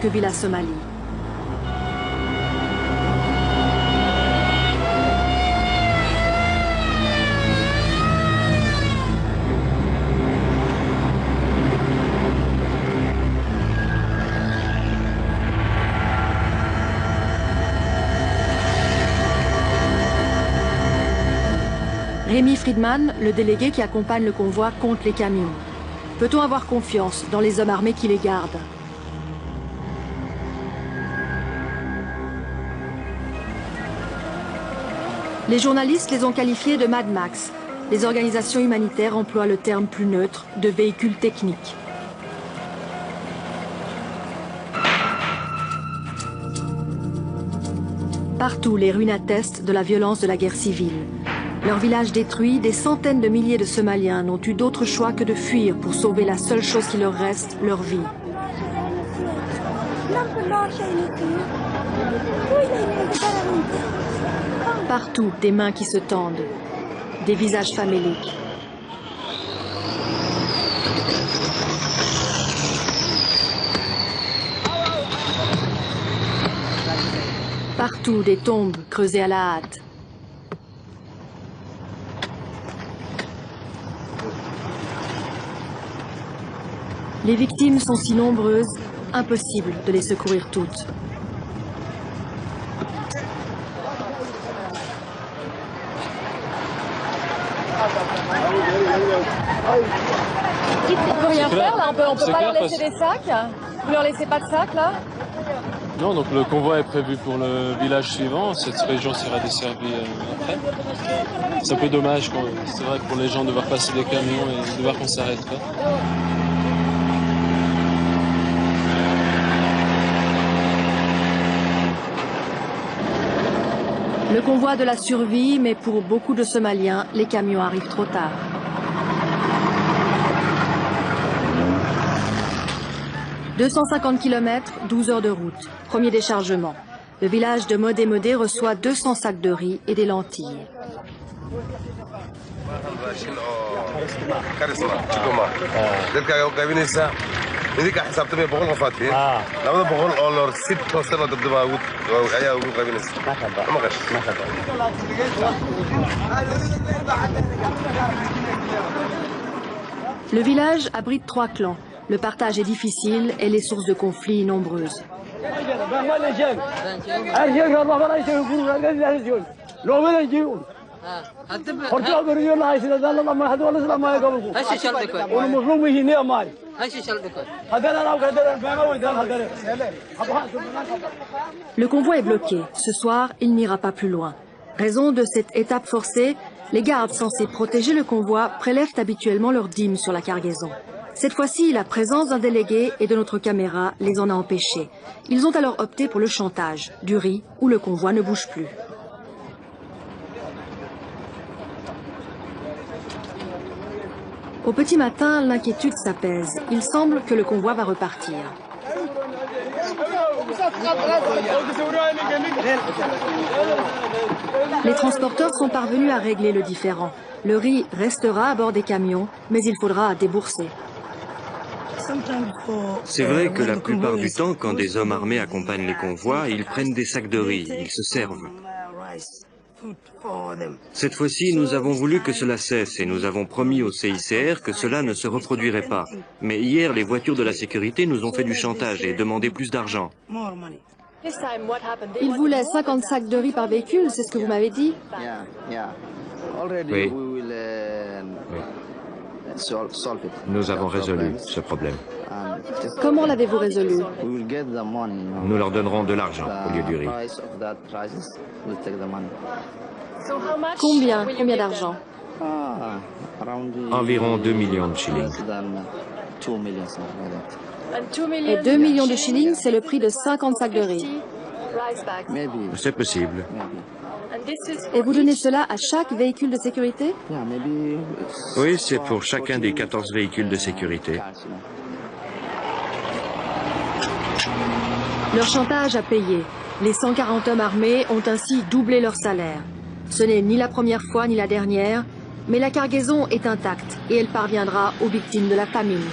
que vit la Somalie. Rémi Friedman, le délégué qui accompagne le convoi, compte les camions. Peut-on avoir confiance dans les hommes armés qui les gardent? Les journalistes les ont qualifiés de Mad Max. Les organisations humanitaires emploient le terme plus neutre de véhicules techniques. Partout, les ruines attestent de la violence de la guerre civile. Leur village détruit, des centaines de milliers de Somaliens n'ont eu d'autre choix que de fuir pour sauver la seule chose qui leur reste, leur vie. Partout, des mains qui se tendent, des visages faméliques. Partout, des tombes creusées à la hâte. Les victimes sont si nombreuses, impossible de les secourir toutes. On peut rien faire là, on peut pas leur laisser des sacs. Vous leur laissez pas de sacs là? Non, donc le convoi est prévu pour le village suivant. Cette région sera desservie après. C'est un peu dommage, c'est vrai que pour les gens de voir passer des camions et de voir qu'on s'arrête pas. Le convoi de la survie, mais pour beaucoup de Somaliens, les camions arrivent trop tard. « 250 km, 12 heures de route. Premier déchargement. Le village de Modé Modé reçoit 200 sacs de riz et des lentilles. Le village abrite 3 clans. Le partage est difficile et les sources de conflits nombreuses. Le convoi est bloqué. Ce soir, il n'ira pas plus loin. Raison de cette étape forcée, les gardes censés protéger le convoi prélèvent habituellement leurs dîmes sur la cargaison. Cette fois-ci, la présence d'un délégué et de notre caméra les en a empêchés. Ils ont alors opté pour le chantage, du riz où le convoi ne bouge plus. Au petit matin, l'inquiétude s'apaise. Il semble que le convoi va repartir. Les transporteurs sont parvenus à régler le différend. Le riz restera à bord des camions, mais il faudra débourser. C'est vrai que la plupart du temps, quand des hommes armés accompagnent les convois, ils prennent des sacs de riz, ils se servent. Cette fois-ci, nous avons voulu que cela cesse et nous avons promis au CICR que cela ne se reproduirait pas. Mais hier, les voitures de la sécurité nous ont fait du chantage et demandé plus d'argent. Ils voulaient 50 sacs de riz par véhicule, c'est ce que vous m'avez dit? Oui. Nous avons résolu ce problème. Comment l'avez-vous résolu? Nous leur donnerons de l'argent au lieu du riz. Combien d'argent? Environ 2 millions de shillings. Et 2 millions de shillings, c'est le prix de 50 sacs de riz. C'est possible. Et vous donnez cela à chaque véhicule de sécurité? Oui, c'est pour chacun des 14 véhicules de sécurité. Leur chantage a payé. Les 140 hommes armés ont ainsi doublé leur salaire. Ce n'est ni la première fois ni la dernière, mais la cargaison est intacte et elle parviendra aux victimes de la famine.